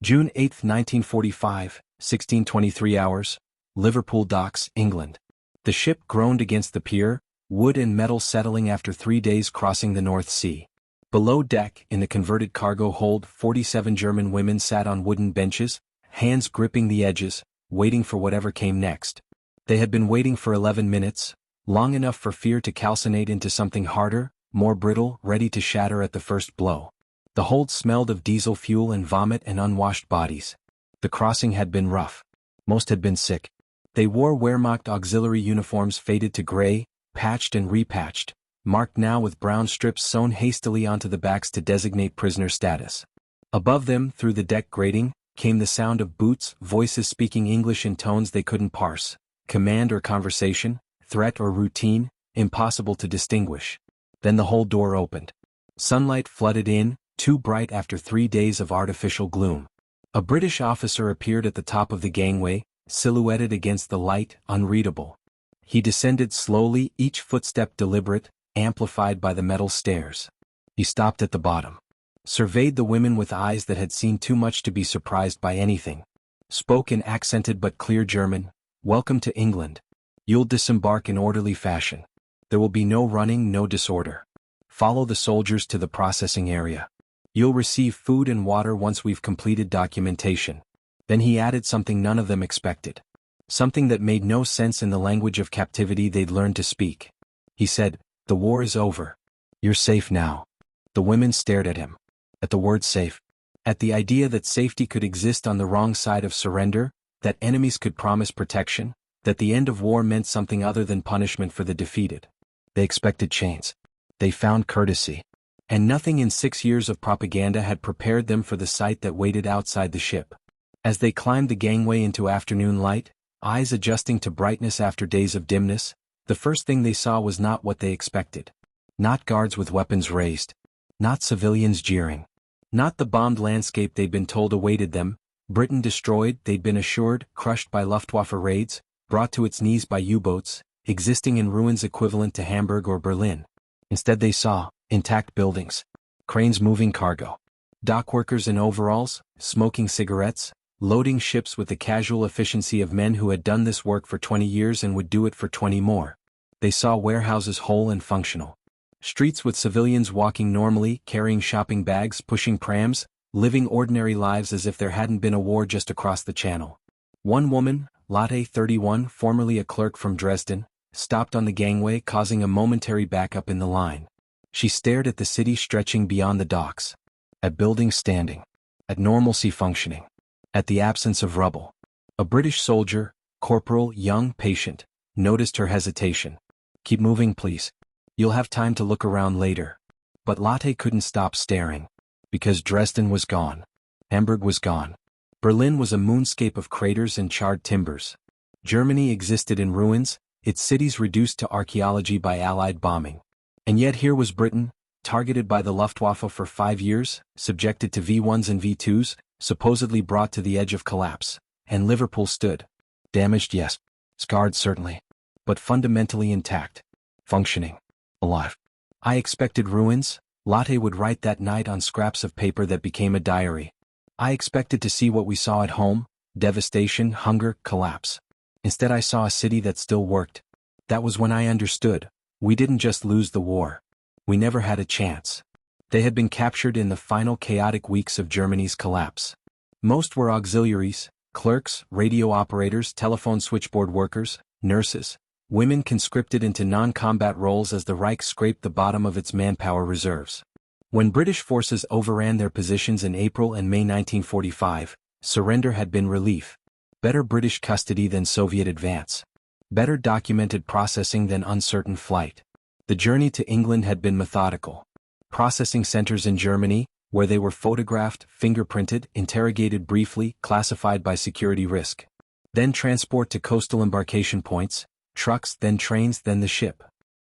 June 8, 1945, 16:23 hours, Liverpool Docks, England. The ship groaned against the pier, wood and metal settling after 3 days crossing the North Sea. Below deck, in the converted cargo hold, 47 German women sat on wooden benches, hands gripping the edges, waiting for whatever came next. They had been waiting for 11 minutes, long enough for fear to calcinate into something harder, more brittle, ready to shatter at the first blow. The hold smelled of diesel fuel and vomit and unwashed bodies. The crossing had been rough. Most had been sick. They wore Wehrmacht auxiliary uniforms faded to gray, patched and repatched, marked now with brown strips sewn hastily onto the backs to designate prisoner status. Above them, through the deck grating, came the sound of boots, voices speaking English in tones they couldn't parse, command or conversation, threat or routine, impossible to distinguish. Then the whole door opened. Sunlight flooded in, too bright after 3 days of artificial gloom. A British officer appeared at the top of the gangway, silhouetted against the light, unreadable. He descended slowly, each footstep deliberate, amplified by the metal stairs. He stopped at the bottom. Surveyed the women with eyes that had seen too much to be surprised by anything. Spoke in accented but clear German, "Welcome to England. You'll disembark in orderly fashion. There will be no running, no disorder. Follow the soldiers to the processing area. You'll receive food and water once we've completed documentation." Then he added something none of them expected. Something that made no sense in the language of captivity they'd learned to speak. He said, "The war is over. You're safe now." The women stared at him. At the word safe. At the idea that safety could exist on the wrong side of surrender, that enemies could promise protection, that the end of war meant something other than punishment for the defeated. They expected chains. They found courtesy. And nothing in 6 years of propaganda had prepared them for the sight that waited outside the ship. As they climbed the gangway into afternoon light, eyes adjusting to brightness after days of dimness, the first thing they saw was not what they expected. Not guards with weapons raised. Not civilians jeering. Not the bombed landscape they'd been told awaited them, Britain destroyed, they'd been assured, crushed by Luftwaffe raids, brought to its knees by U-boats, existing in ruins equivalent to Hamburg or Berlin. Instead they saw intact buildings, cranes moving cargo, dockworkers in overalls, smoking cigarettes, loading ships with the casual efficiency of men who had done this work for 20 years and would do it for 20 more. They saw warehouses whole and functional. Streets with civilians walking normally, carrying shopping bags, pushing prams, living ordinary lives as if there hadn't been a war just across the channel. One woman, Lotte 31, formerly a clerk from Dresden, stopped on the gangway, causing a momentary backup in the line. She stared at the city stretching beyond the docks. At buildings standing. At normalcy functioning. At the absence of rubble. A British soldier, corporal, young, patient, noticed her hesitation. "Keep moving, please. You'll have time to look around later." But Lotte couldn't stop staring. Because Dresden was gone. Hamburg was gone. Berlin was a moonscape of craters and charred timbers. Germany existed in ruins, its cities reduced to archaeology by Allied bombing. And yet here was Britain, targeted by the Luftwaffe for 5 years, subjected to V1s and V2s, supposedly brought to the edge of collapse. And Liverpool stood. Damaged, yes. Scarred, certainly. But fundamentally intact. Functioning. Alive. "I expected ruins," Lotte would write that night on scraps of paper that became a diary. "I expected to see what we saw at home, devastation, hunger, collapse. Instead I saw a city that still worked. That was when I understood. We didn't just lose the war. We never had a chance." They had been captured in the final chaotic weeks of Germany's collapse. Most were auxiliaries, clerks, radio operators, telephone switchboard workers, nurses, women conscripted into non-combat roles as the Reich scraped the bottom of its manpower reserves. When British forces overran their positions in April and May 1945, surrender had been relief. Better British custody than Soviet advance. Better documented processing than uncertain flight. The journey to England had been methodical. Processing centers in Germany, where they were photographed, fingerprinted, interrogated briefly, classified by security risk. Then transport to coastal embarkation points, trucks, then trains, then the ship.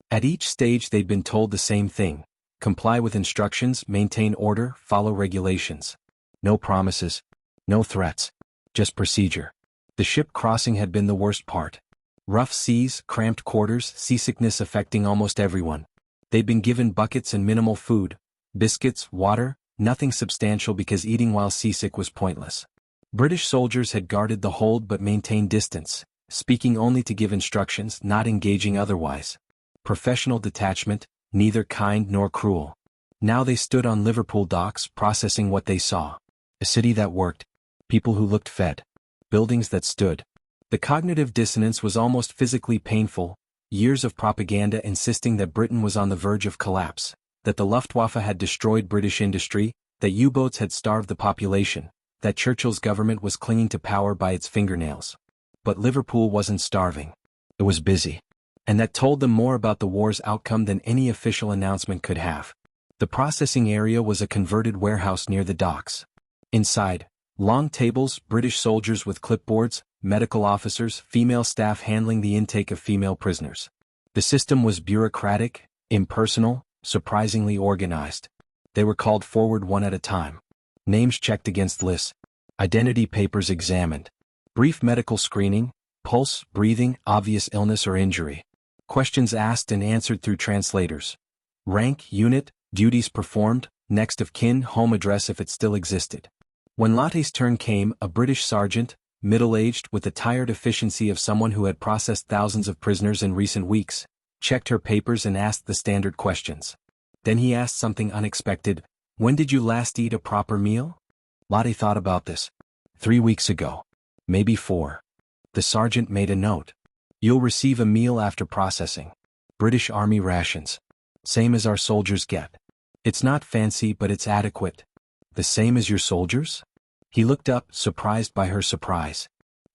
At each stage they'd been told the same thing: comply with instructions, maintain order, follow regulations. No promises. No threats. Just procedure. The ship crossing had been the worst part. Rough seas, cramped quarters, seasickness affecting almost everyone. They'd been given buckets and minimal food, biscuits, water, nothing substantial because eating while seasick was pointless. British soldiers had guarded the hold but maintained distance, speaking only to give instructions, not engaging otherwise. Professional detachment, neither kind nor cruel. Now they stood on Liverpool docks processing what they saw. A city that worked. People who looked fed. Buildings that stood. The cognitive dissonance was almost physically painful, years of propaganda insisting that Britain was on the verge of collapse, that the Luftwaffe had destroyed British industry, that U-boats had starved the population, that Churchill's government was clinging to power by its fingernails. But Liverpool wasn't starving. It was busy. And that told them more about the war's outcome than any official announcement could have. The processing area was a converted warehouse near the docks. Inside, long tables, British soldiers with clipboards, medical officers, female staff handling the intake of female prisoners. The system was bureaucratic, impersonal, surprisingly organized. They were called forward one at a time. Names checked against lists. Identity papers examined. Brief medical screening, pulse, breathing, obvious illness or injury. Questions asked and answered through translators. Rank, unit, duties performed, next of kin, home address if it still existed. When Lottie's turn came, a British sergeant, middle-aged with the tired efficiency of someone who had processed thousands of prisoners in recent weeks, checked her papers and asked the standard questions. Then he asked something unexpected. When did you last eat a proper meal? Lottie thought about this. 3 weeks ago. Maybe 4. The sergeant made a note. You'll receive a meal after processing. British Army rations. Same as our soldiers get. It's not fancy but it's adequate. The same as your soldiers? He looked up, surprised by her surprise.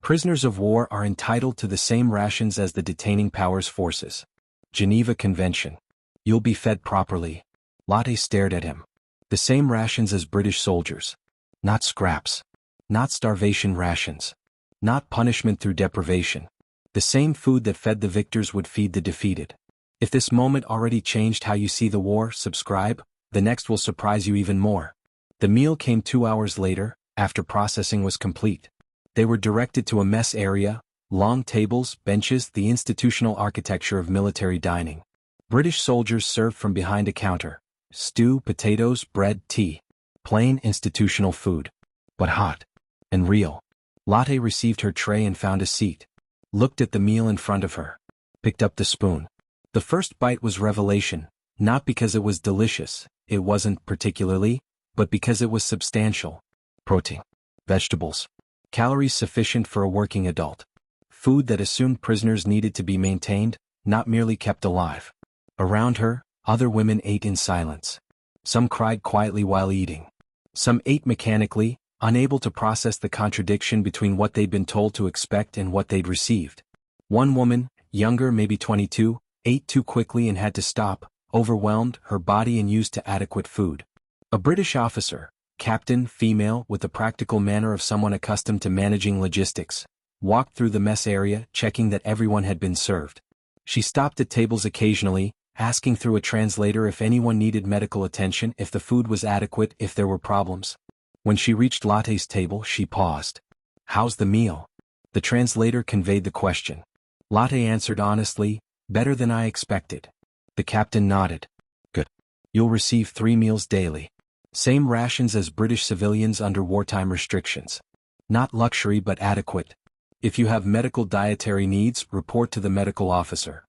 Prisoners of war are entitled to the same rations as the detaining powers forces. Geneva Convention. You'll be fed properly. Lottie stared at him. The same rations as British soldiers. Not scraps. Not starvation rations. Not punishment through deprivation. The same food that fed the victors would feed the defeated. If this moment already changed how you see the war, subscribe, the next will surprise you even more. The meal came 2 hours later, after processing was complete. They were directed to a mess area, long tables, benches, the institutional architecture of military dining. British soldiers served from behind a counter. Stew, potatoes, bread, tea. Plain institutional food. But hot. And real. Lotte received her tray and found a seat. Looked at the meal in front of her. Picked up the spoon. The first bite was revelation, not because it was delicious, it wasn't particularly, but because it was substantial. Protein. Vegetables. Calories sufficient for a working adult. Food that assumed prisoners needed to be maintained, not merely kept alive. Around her, other women ate in silence. Some cried quietly while eating. Some ate mechanically, unable to process the contradiction between what they'd been told to expect and what they'd received. One woman, younger, maybe 22, ate too quickly and had to stop, overwhelmed, her body unused to adequate food. A British officer, captain, female, with the practical manner of someone accustomed to managing logistics, walked through the mess area, checking that everyone had been served. She stopped at tables occasionally, asking through a translator if anyone needed medical attention, if the food was adequate, if there were problems. When she reached Lotte's table, she paused. How's the meal? The translator conveyed the question. Lotte answered honestly, better than I expected. The captain nodded. Good. You'll receive 3 meals daily. Same rations as British civilians under wartime restrictions. Not luxury but adequate. If you have medical dietary needs, report to the medical officer.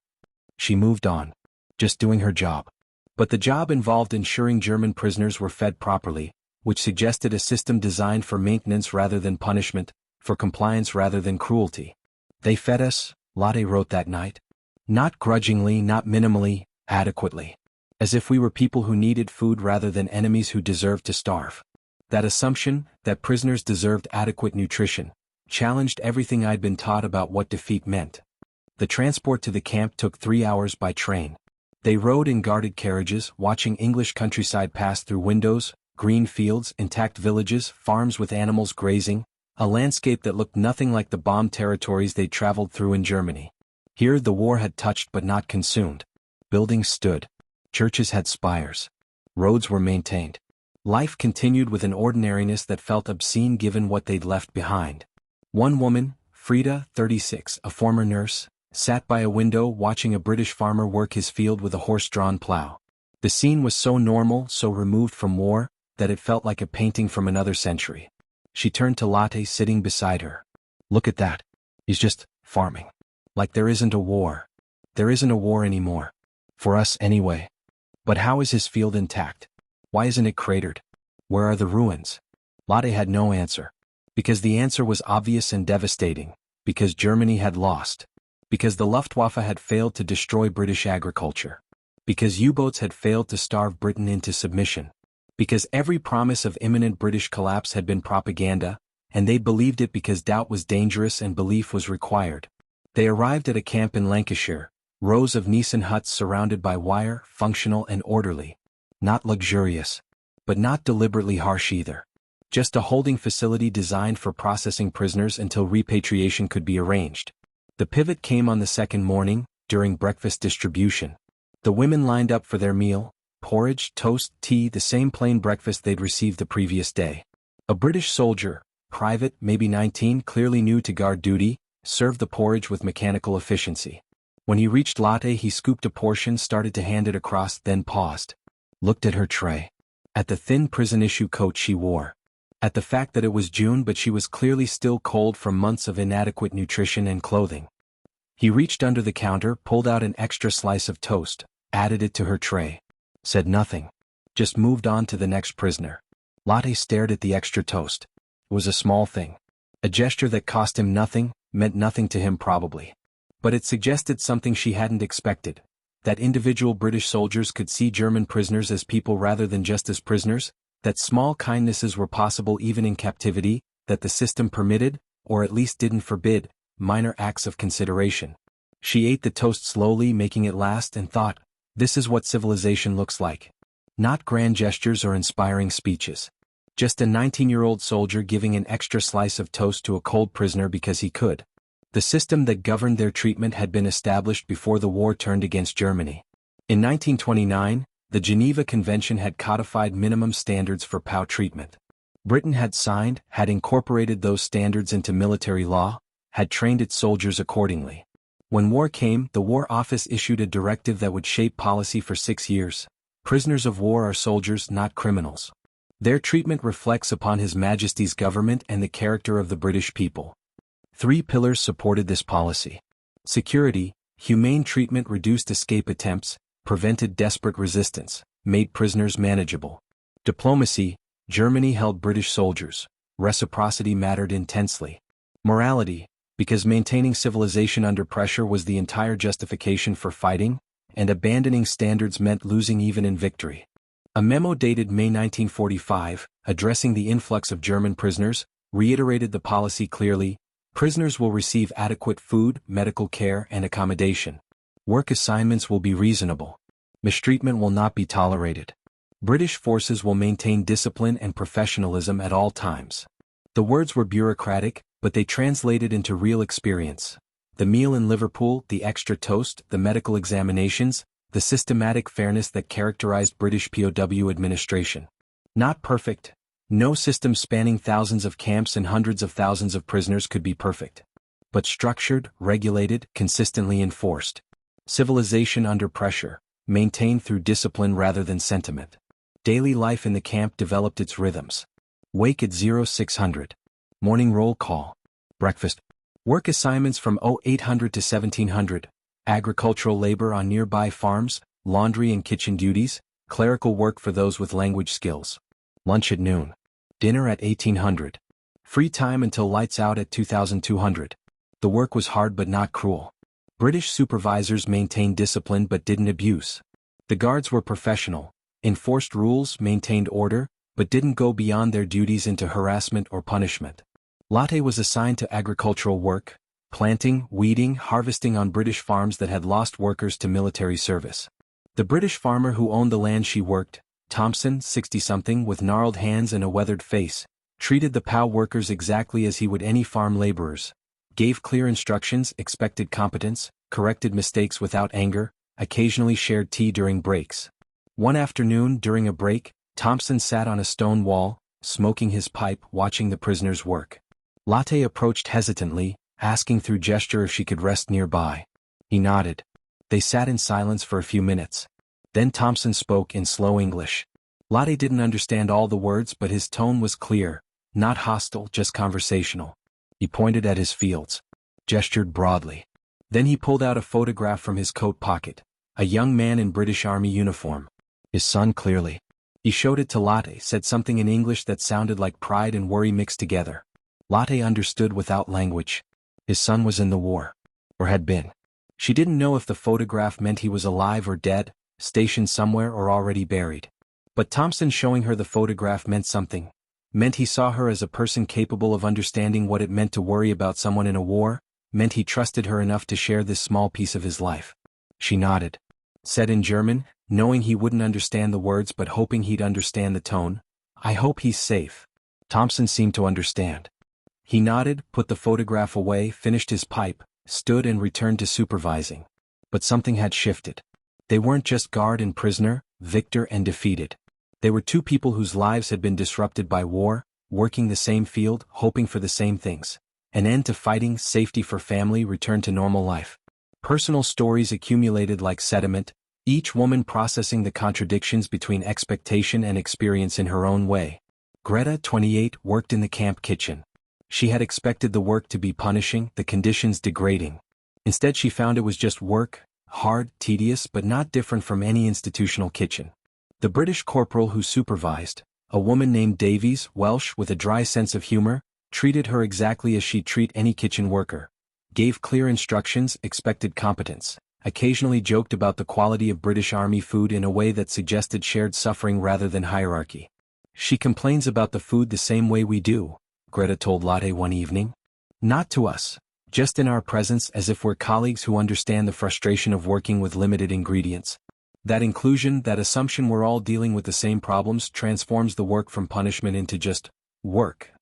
She moved on. Just doing her job. But the job involved ensuring German prisoners were fed properly, which suggested a system designed for maintenance rather than punishment, for compliance rather than cruelty. They fed us, Lotte wrote that night. Not grudgingly, not minimally, adequately. As if we were people who needed food rather than enemies who deserved to starve. That assumption, that prisoners deserved adequate nutrition, challenged everything I'd been taught about what defeat meant. The transport to the camp took 3 hours by train. They rode in guarded carriages, watching English countryside pass through windows, green fields, intact villages, farms with animals grazing, a landscape that looked nothing like the bombed territories they'd traveled through in Germany. Here the war had touched but not consumed. Buildings stood. Churches had spires. Roads were maintained. Life continued with an ordinariness that felt obscene given what they'd left behind. One woman, Frida, 36, a former nurse, sat by a window watching a British farmer work his field with a horse-drawn plow. The scene was so normal, so removed from war, that it felt like a painting from another century. She turned to Latte sitting beside her. Look at that. He's just farming. Like there isn't a war. There isn't a war anymore. For us anyway. But how is his field intact? Why isn't it cratered? Where are the ruins? Latte had no answer. Because the answer was obvious and devastating. Because Germany had lost. Because the Luftwaffe had failed to destroy British agriculture. Because U-boats had failed to starve Britain into submission. Because every promise of imminent British collapse had been propaganda, and they believed it because doubt was dangerous and belief was required. They arrived at a camp in Lancashire, rows of Nissen huts surrounded by wire, functional and orderly. Not luxurious. But not deliberately harsh either. Just a holding facility designed for processing prisoners until repatriation could be arranged. The pivot came on the second morning, during breakfast distribution. The women lined up for their meal, porridge, toast, tea, the same plain breakfast they'd received the previous day. A British soldier, private, maybe 19, clearly new to guard duty, served the porridge with mechanical efficiency. When he reached Latte, he scooped a portion, started to hand it across, then paused. Looked at her tray. At the thin prison-issue coat she wore. At the fact that it was June but she was clearly still cold from months of inadequate nutrition and clothing. He reached under the counter, pulled out an extra slice of toast, added it to her tray. Said nothing. Just moved on to the next prisoner. Latte stared at the extra toast. It was a small thing. A gesture that cost him nothing, meant nothing to him probably. But it suggested something she hadn't expected. That individual British soldiers could see German prisoners as people rather than just as prisoners, that small kindnesses were possible even in captivity, that the system permitted, or at least didn't forbid, minor acts of consideration. She ate the toast slowly, making it last, and thought, this is what civilization looks like. Not grand gestures or inspiring speeches. Just a 19-year-old soldier giving an extra slice of toast to a cold prisoner because he could. The system that governed their treatment had been established before the war turned against Germany. In 1929, the Geneva Convention had codified minimum standards for POW treatment. Britain had signed, had incorporated those standards into military law, had trained its soldiers accordingly. When war came, the War Office issued a directive that would shape policy for 6 years. Prisoners of war are soldiers, not criminals. Their treatment reflects upon His Majesty's government and the character of the British people. 3 pillars supported this policy. Security, humane treatment reduced escape attempts, prevented desperate resistance, made prisoners manageable. Diplomacy, Germany held British soldiers. Reciprocity mattered intensely. Morality, because maintaining civilization under pressure was the entire justification for fighting, and abandoning standards meant losing even in victory. A memo dated May 1945, addressing the influx of German prisoners, reiterated the policy clearly. Prisoners will receive adequate food, medical care, and accommodation. Work assignments will be reasonable. Mistreatment will not be tolerated. British forces will maintain discipline and professionalism at all times. The words were bureaucratic, but they translated into real experience. The meal in Liverpool, the extra toast, the medical examinations, the systematic fairness that characterized British POW administration. Not perfect. No system spanning thousands of camps and hundreds of thousands of prisoners could be perfect. But structured, regulated, consistently enforced. Civilization under pressure, maintained through discipline rather than sentiment. Daily life in the camp developed its rhythms. Wake at 0600. Morning roll call. Breakfast. Work assignments from 0800 to 1700. Agricultural labor on nearby farms, laundry and kitchen duties, clerical work for those with language skills. Lunch at noon. Dinner at 1800. Free time until lights out at 2200. The work was hard but not cruel. British supervisors maintained discipline but didn't abuse. The guards were professional, enforced rules, maintained order, but didn't go beyond their duties into harassment or punishment. Latte was assigned to agricultural work, planting, weeding, harvesting on British farms that had lost workers to military service. The British farmer who owned the land she worked, Thompson, 60-something with gnarled hands and a weathered face, treated the POW workers exactly as he would any farm laborers. Gave clear instructions, expected competence, corrected mistakes without anger, occasionally shared tea during breaks. One afternoon, during a break, Thompson sat on a stone wall, smoking his pipe, watching the prisoners work. Latte approached hesitantly, asking through gesture if she could rest nearby. He nodded. They sat in silence for a few minutes. Then Thompson spoke in slow English. Latte didn't understand all the words, but his tone was clear, not hostile, just conversational. He pointed at his fields, gestured broadly. Then he pulled out a photograph from his coat pocket, a young man in British Army uniform. His son, clearly. He showed it to Latte, said something in English that sounded like pride and worry mixed together. Latte understood without language. His son was in the war. Or had been. She didn't know if the photograph meant he was alive or dead, stationed somewhere or already buried. But Thompson showing her the photograph meant something. Meant he saw her as a person capable of understanding what it meant to worry about someone in a war, meant he trusted her enough to share this small piece of his life. She nodded. Said in German, knowing he wouldn't understand the words but hoping he'd understand the tone, "I hope he's safe." Thompson seemed to understand. He nodded, put the photograph away, finished his pipe, stood and returned to supervising. But something had shifted. They weren't just guard and prisoner, victor and defeated. They were two people whose lives had been disrupted by war, working the same field, hoping for the same things. An end to fighting, safety for family, return to normal life. Personal stories accumulated like sediment, each woman processing the contradictions between expectation and experience in her own way. Greta, 28, worked in the camp kitchen. She had expected the work to be punishing, the conditions degrading. Instead she found it was just work, hard, tedious, but not different from any institutional kitchen. The British corporal who supervised, a woman named Davies, Welsh with a dry sense of humor, treated her exactly as she'd treat any kitchen worker. Gave clear instructions, expected competence, occasionally joked about the quality of British Army food in a way that suggested shared suffering rather than hierarchy. "She complains about the food the same way we do," Greta told Latte one evening. "Not to us, just in our presence, as if we're colleagues who understand the frustration of working with limited ingredients. That inclusion, that assumption we're all dealing with the same problems transforms the work from punishment into just work."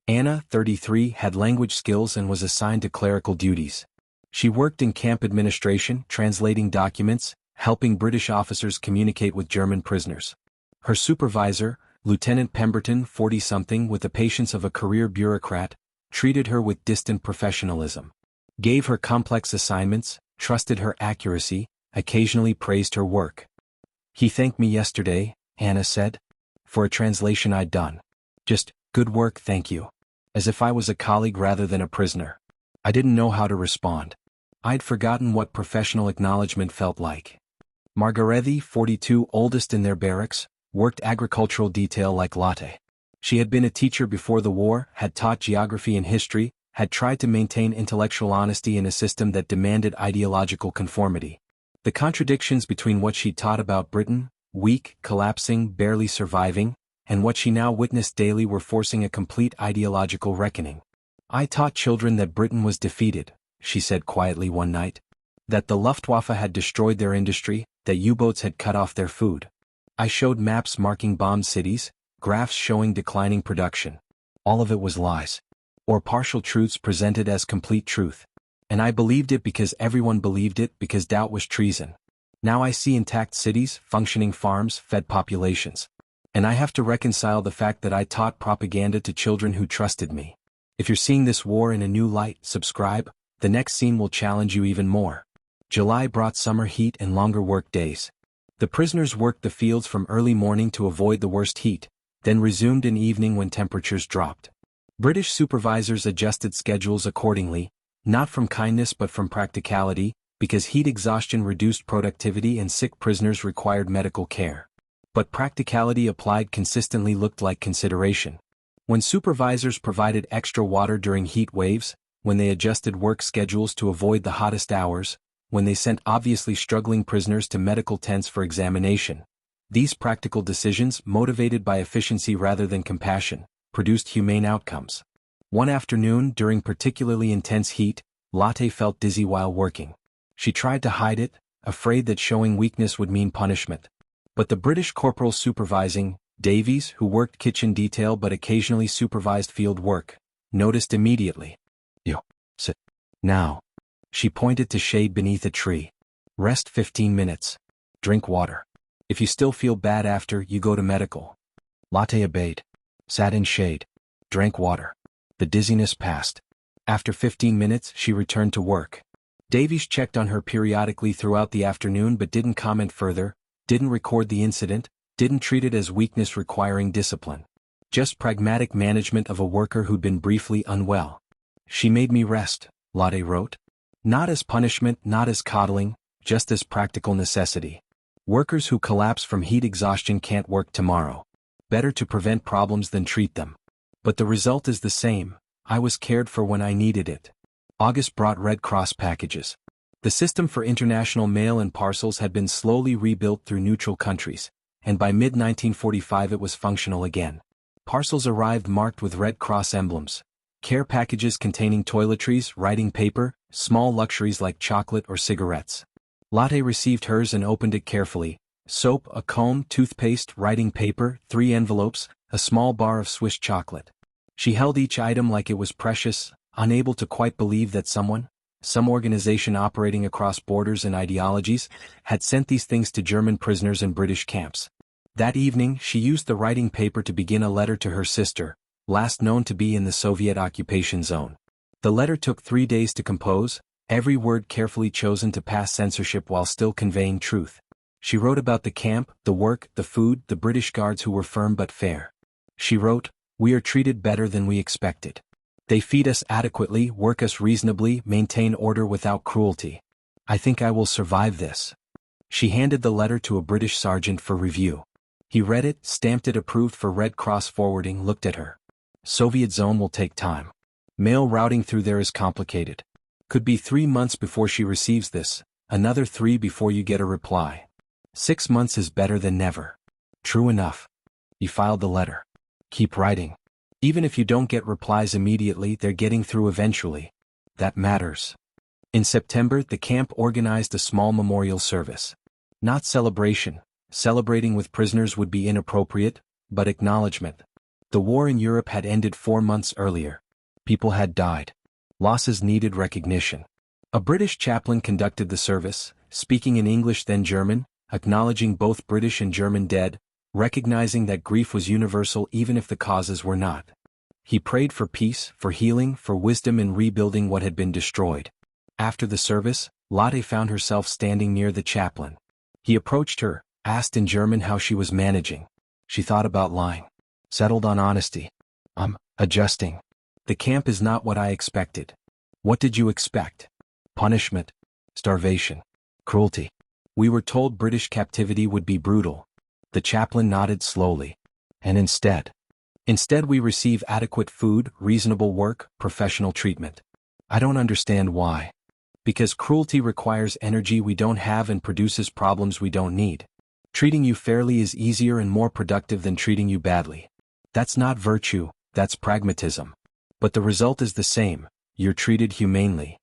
Anna, 33, had language skills and was assigned to clerical duties. She worked in camp administration, translating documents, helping British officers communicate with German prisoners. Her supervisor, Lieutenant Pemberton, 40-something, with the patience of a career bureaucrat, treated her with distant professionalism. Gave her complex assignments, trusted her accuracy, occasionally praised her work. "He thanked me yesterday," Anna said, "for a translation I'd done. Just, 'Good work, thank you.' As if I was a colleague rather than a prisoner." I didn't know how to respond. I'd forgotten what professional acknowledgement felt like. Margarethi, 42, oldest in their barracks, worked agricultural detail like Latte. She had been a teacher before the war, had taught geography and history, had tried to maintain intellectual honesty in a system that demanded ideological conformity. The contradictions between what she taught about Britain, weak, collapsing, barely surviving, and what she now witnessed daily were forcing a complete ideological reckoning. "I taught children that Britain was defeated," she said quietly one night. "That the Luftwaffe had destroyed their industry, that U-boats had cut off their food. I showed maps marking bombed cities, graphs showing declining production. All of it was lies. Or partial truths presented as complete truth. And I believed it because everyone believed it, because doubt was treason. Now I see intact cities, functioning farms, fed populations. And I have to reconcile the fact that I taught propaganda to children who trusted me. If you're seeing this war in a new light, subscribe, the next scene will challenge you even more." July brought summer heat and longer work days. The prisoners worked the fields from early morning to avoid the worst heat, then resumed in evening when temperatures dropped. British supervisors adjusted schedules accordingly, not from kindness but from practicality, because heat exhaustion reduced productivity and sick prisoners required medical care. But practicality applied consistently looked like consideration. When supervisors provided extra water during heat waves, when they adjusted work schedules to avoid the hottest hours, when they sent obviously struggling prisoners to medical tents for examination, these practical decisions, motivated by efficiency rather than compassion, produced humane outcomes. One afternoon, during particularly intense heat, Latte felt dizzy while working. She tried to hide it, afraid that showing weakness would mean punishment. But the British corporal supervising, Davies, who worked kitchen detail but occasionally supervised field work, noticed immediately. "You sit. Now." She pointed to shade beneath a tree. "Rest 15 minutes. Drink water. If you still feel bad after, you go to medical." Latte obeyed. Sat in shade. Drank water. The dizziness passed. After 15 minutes, she returned to work. Davies checked on her periodically throughout the afternoon but didn't comment further, didn't record the incident, Didn't treat it as weakness requiring discipline. Just pragmatic management of a worker who'd been briefly unwell. She made me rest, Lotte wrote. Not as punishment, not as coddling, just as practical necessity. Workers who collapse from heat exhaustion can't work tomorrow. Better to prevent problems than treat them. But the result is the same. I was cared for when I needed it. August brought Red Cross packages. The system for international mail and parcels had been slowly rebuilt through neutral countries, and by mid-1945 it was functional again. Parcels arrived marked with Red Cross emblems. Care packages containing toiletries, writing paper, small luxuries like chocolate or cigarettes. Lotte received hers and opened it carefully. Soap, a comb, toothpaste, writing paper, 3 envelopes, a small bar of Swiss chocolate. She held each item like it was precious, unable to quite believe that some organization operating across borders and ideologies, had sent these things to German prisoners in British camps. That evening, she used the writing paper to begin a letter to her sister, last known to be in the Soviet occupation zone. The letter took 3 days to compose, every word carefully chosen to pass censorship while still conveying truth. She wrote about the camp, the work, the food, the British guards who were firm but fair. She wrote, "We are treated better than we expected. They feed us adequately, work us reasonably, maintain order without cruelty. I think I will survive this." She handed the letter to a British sergeant for review. He read it, stamped it approved for Red Cross forwarding, looked at her. "Soviet zone will take time. Mail routing through there is complicated. Could be 3 months before she receives this, another 3 before you get a reply. 6 months is better than never." True enough. He filed the letter. Keep writing. Even if you don't get replies immediately, they're getting through eventually. That matters. In September, the camp organized a small memorial service. Not celebration. Celebrating with prisoners would be inappropriate, but acknowledgement. The war in Europe had ended 4 months earlier. People had died. Losses needed recognition. A British chaplain conducted the service, speaking in English then German, acknowledging both British and German dead, recognizing that grief was universal even if the causes were not. He prayed for peace, for healing, for wisdom in rebuilding what had been destroyed. After the service, Lotte found herself standing near the chaplain. He approached her, asked in German how she was managing. She thought about lying. Settled on honesty. Adjusting. The camp is not what I expected. What did you expect? Punishment. Starvation. Cruelty. We were told British captivity would be brutal. The chaplain nodded slowly. And instead we receive adequate food, reasonable work, professional treatment. I don't understand why. Because cruelty requires energy we don't have and produces problems we don't need. Treating you fairly is easier and more productive than treating you badly. That's not virtue, that's pragmatism. But the result is the same, you're treated humanely.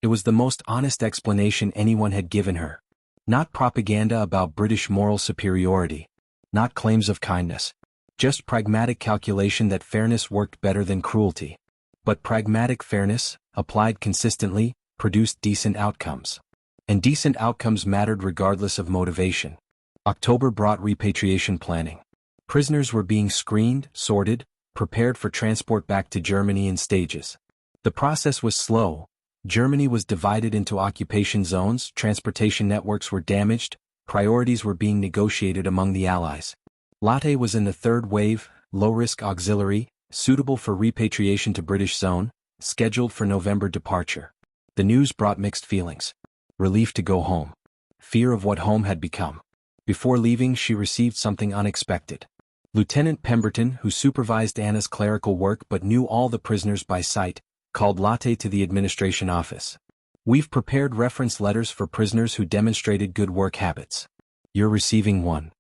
It was the most honest explanation anyone had given her. Not propaganda about British moral superiority. Not claims of kindness. Just pragmatic calculation that fairness worked better than cruelty. But pragmatic fairness, applied consistently, produced decent outcomes. And decent outcomes mattered regardless of motivation. October brought repatriation planning. Prisoners were being screened, sorted, prepared for transport back to Germany in stages. The process was slow. Germany was divided into occupation zones, transportation networks were damaged, priorities were being negotiated among the Allies. Lotte was in the third wave, low-risk auxiliary, suitable for repatriation to British zone, scheduled for November departure. The news brought mixed feelings. Relief to go home. Fear of what home had become. Before leaving, she received something unexpected. Lieutenant Pemberton, who supervised Anna's clerical work but knew all the prisoners by sight, called Lotte to the administration office. "We've prepared reference letters for prisoners who demonstrated good work habits. You're receiving one."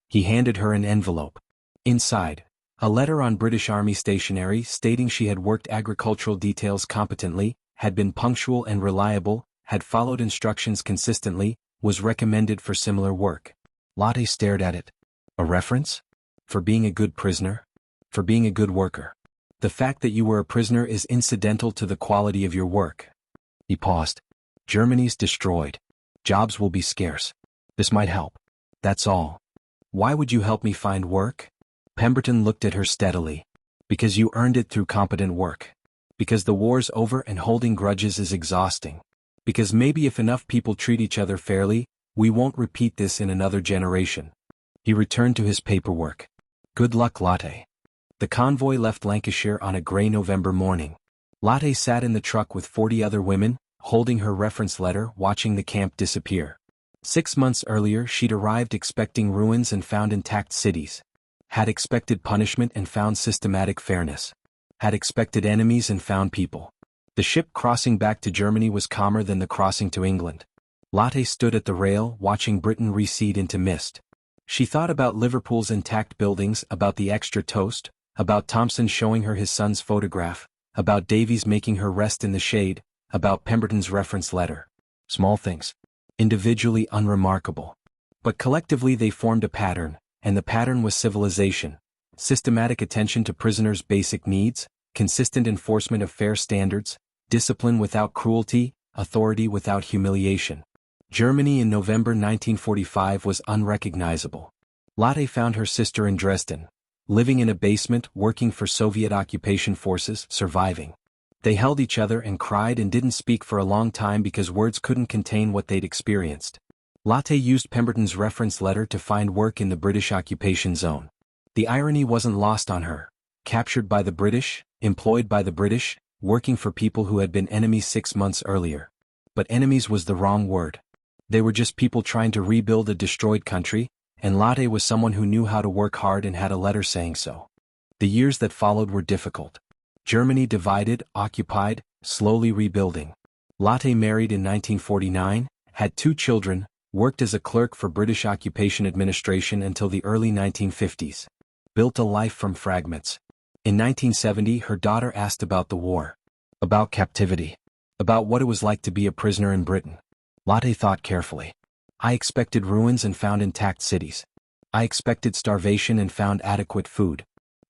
He handed her an envelope. Inside, a letter on British Army stationery stating she had worked agricultural details competently, had been punctual and reliable, had followed instructions consistently, was recommended for similar work. Lotte stared at it. A reference? For being a good prisoner? For being a good worker? The fact that you were a prisoner is incidental to the quality of your work. He paused. Germany's destroyed. Jobs will be scarce. This might help. That's all. Why would you help me find work? Pemberton looked at her steadily. Because you earned it through competent work. Because the war's over and holding grudges is exhausting. Because maybe if enough people treat each other fairly, we won't repeat this in another generation. He returned to his paperwork. Good luck, Lotte. The convoy left Lancashire on a grey November morning. Lotte sat in the truck with 40 other women, holding her reference letter, watching the camp disappear. 6 months earlier she'd arrived expecting ruins and found intact cities. Had expected punishment and found systematic fairness. Had expected enemies and found people. The ship crossing back to Germany was calmer than the crossing to England. Lotte stood at the rail, watching Britain recede into mist. She thought about Liverpool's intact buildings, about the extra toast, about Thompson showing her his son's photograph, about Davies making her rest in the shade, about Pemberton's reference letter. Small things. Individually unremarkable. But collectively they formed a pattern, and the pattern was civilization. Systematic attention to prisoners' basic needs, consistent enforcement of fair standards, discipline without cruelty, authority without humiliation. Germany in November 1945 was unrecognizable. Lotte found her sister in Dresden, living in a basement, working for Soviet occupation forces, surviving. They held each other and cried and didn't speak for a long time because words couldn't contain what they'd experienced. Lotte used Pemberton's reference letter to find work in the British occupation zone. The irony wasn't lost on her. Captured by the British, employed by the British, working for people who had been enemies 6 months earlier. But enemies was the wrong word. They were just people trying to rebuild a destroyed country, and Lotte was someone who knew how to work hard and had a letter saying so. The years that followed were difficult. Germany divided, occupied, slowly rebuilding. Lotte married in 1949, had 2 children, worked as a clerk for British Occupation Administration until the early 1950s. Built a life from fragments. In 1970 her daughter asked about the war. About captivity. About what it was like to be a prisoner in Britain. Lotte thought carefully. I expected ruins and found intact cities. I expected starvation and found adequate food.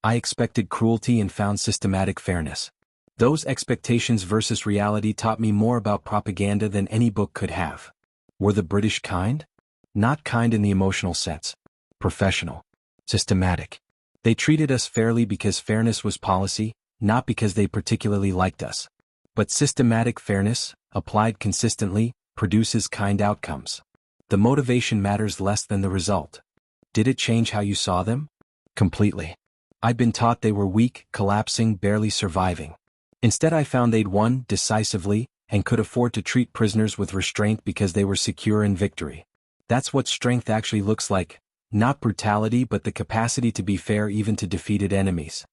I expected cruelty and found systematic fairness. Those expectations versus reality taught me more about propaganda than any book could have. Were the British kind? Not kind in the emotional sense. Professional. Systematic. They treated us fairly because fairness was policy, not because they particularly liked us. But systematic fairness, applied consistently, produces kind outcomes. The motivation matters less than the result. Did it change how you saw them? Completely. I'd been taught they were weak, collapsing, barely surviving. Instead I found they'd won, decisively, and could afford to treat prisoners with restraint because they were secure in victory. That's what strength actually looks like, not brutality but the capacity to be fair even to defeated enemies.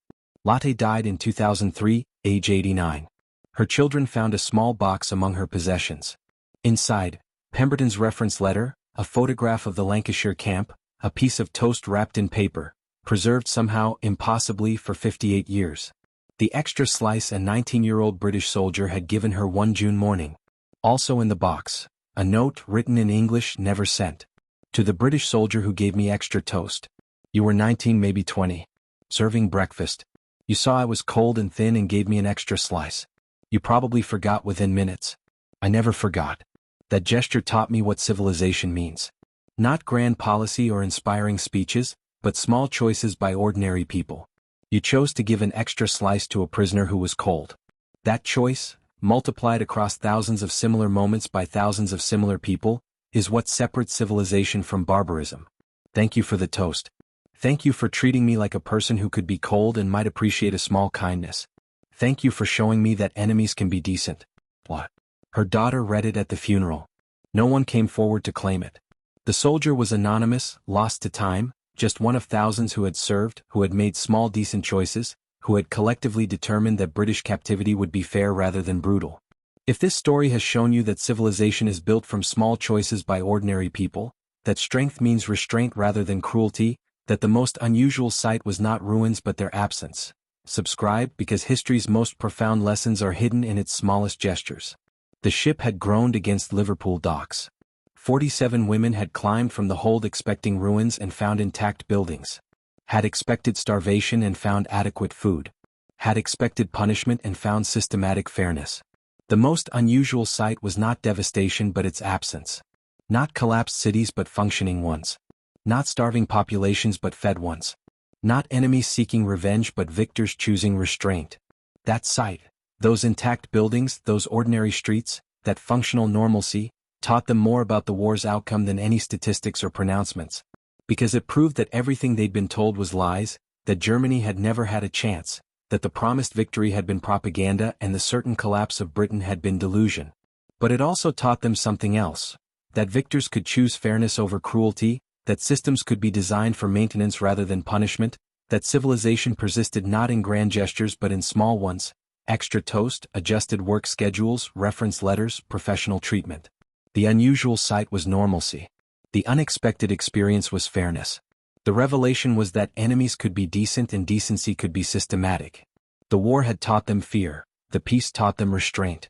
Lotte died in 2003, age 89. Her children found a small box among her possessions. Inside, Pemberton's reference letter, a photograph of the Lancashire camp, a piece of toast wrapped in paper, preserved somehow, impossibly, for 58 years. The extra slice a 19-year-old British soldier had given her one June morning. Also in the box, a note written in English, never sent. To the British soldier who gave me extra toast. You were 19, maybe 20. Serving breakfast. You saw I was cold and thin and gave me an extra slice. You probably forgot within minutes. I never forgot. That gesture taught me what civilization means. Not grand policy or inspiring speeches, but small choices by ordinary people. You chose to give an extra slice to a prisoner who was cold. That choice, multiplied across thousands of similar moments by thousands of similar people, is what separates civilization from barbarism. Thank you for the toast. Thank you for treating me like a person who could be cold and might appreciate a small kindness. Thank you for showing me that enemies can be decent. What? Her daughter read it at the funeral. No one came forward to claim it. The soldier was anonymous, lost to time, just one of thousands who had served, who had made small decent choices, who had collectively determined that British captivity would be fair rather than brutal. If this story has shown you that civilization is built from small choices by ordinary people, that strength means restraint rather than cruelty, that the most unusual sight was not ruins but their absence, subscribe because history's most profound lessons are hidden in its smallest gestures. The ship had groaned against Liverpool docks. 47 women had climbed from the hold expecting ruins and found intact buildings. Had expected starvation and found adequate food. Had expected punishment and found systematic fairness. The most unusual sight was not devastation but its absence. Not collapsed cities but functioning ones. Not starving populations but fed ones. Not enemies seeking revenge but victors choosing restraint. That sight, those intact buildings, those ordinary streets, that functional normalcy, taught them more about the war's outcome than any statistics or pronouncements. Because it proved that everything they'd been told was lies, that Germany had never had a chance, that the promised victory had been propaganda and the certain collapse of Britain had been delusion. But it also taught them something else. That victors could choose fairness over cruelty, that systems could be designed for maintenance rather than punishment, that civilization persisted not in grand gestures but in small ones: extra toast, adjusted work schedules, reference letters, professional treatment. The unusual sight was normalcy. The unexpected experience was fairness. The revelation was that enemies could be decent and decency could be systematic. The war had taught them fear, the peace taught them restraint.